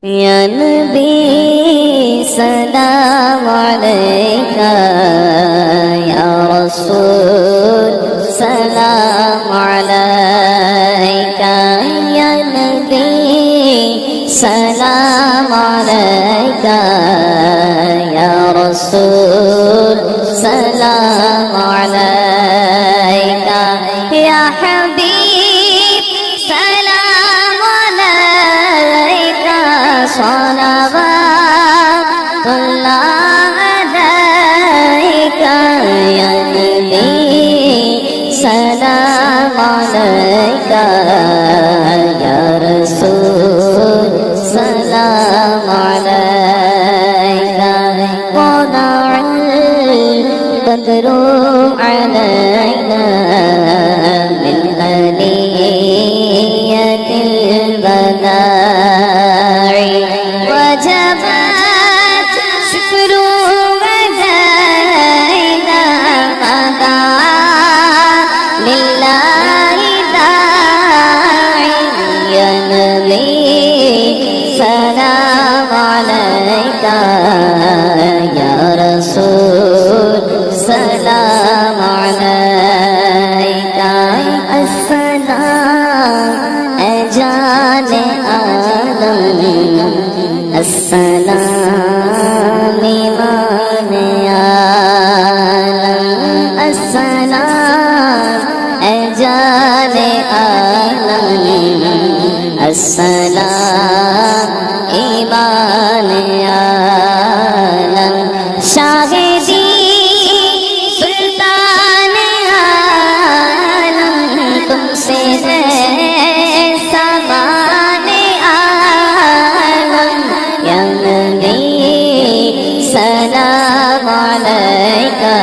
یا نبی سلام علیکہ، یا رسول سلام علیکہ، یا نبی سلام علیکہ، یا رسول سلام علیکہ، یا حبیب سلام علیکہ، صلوات اللہ علیکہ، یا نبی سلام علیکہ، یا رسول سلام علیکہ، طلع البدر علینا من ثنیۃ الوداع، وجب الشکر علينا ما دعا لله داعي، يا نبي سلام عليك، يا رسول سلام عليك، السلام اے جان عالم، السلام ایمان عالم، السلام اے جان عالم، السلام ایمان عالم، شاہدی سلطان عالم، تم سے سامان عالم، یا نبی سلام علیکہ،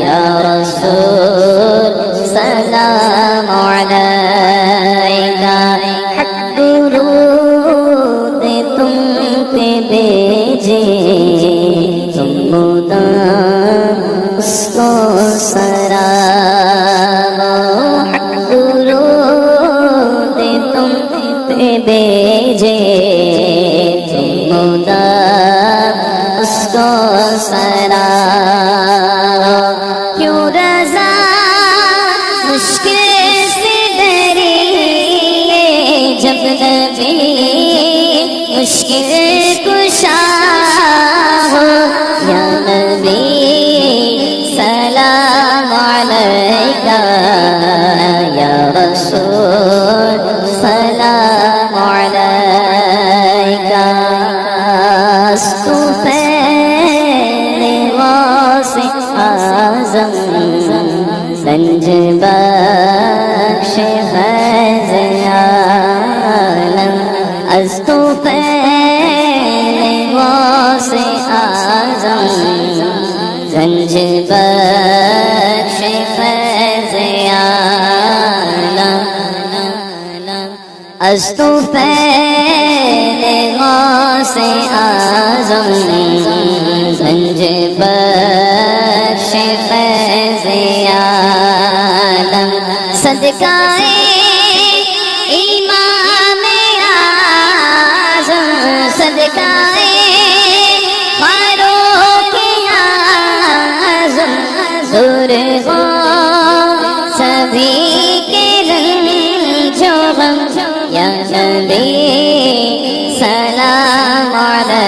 یا رسول سلام علیکہ، حق درود تم پہ بھیجے، تم مدام اس کو سراغو، حق درود تم پہ بھیجے، تم مدام اس کو سراغو، کیوں رضا مشکل سے ڈریے، جب نبی مشکل کشا ہو، یا نبی سلام علیکہ، یا رسول سلام علیکہ، استفید غوث اعظم، رنج بخش فیض عالم، استفید غوث اعظم، رنج بخش فیض عالم، استفید غوث اعظم، رنج بخش فیض عالم، صدقہ امام اعظم، صدقہ فاروق اعظم، دور ہو سبھی کے رنج و غم، یا نبی سلام علیکہ،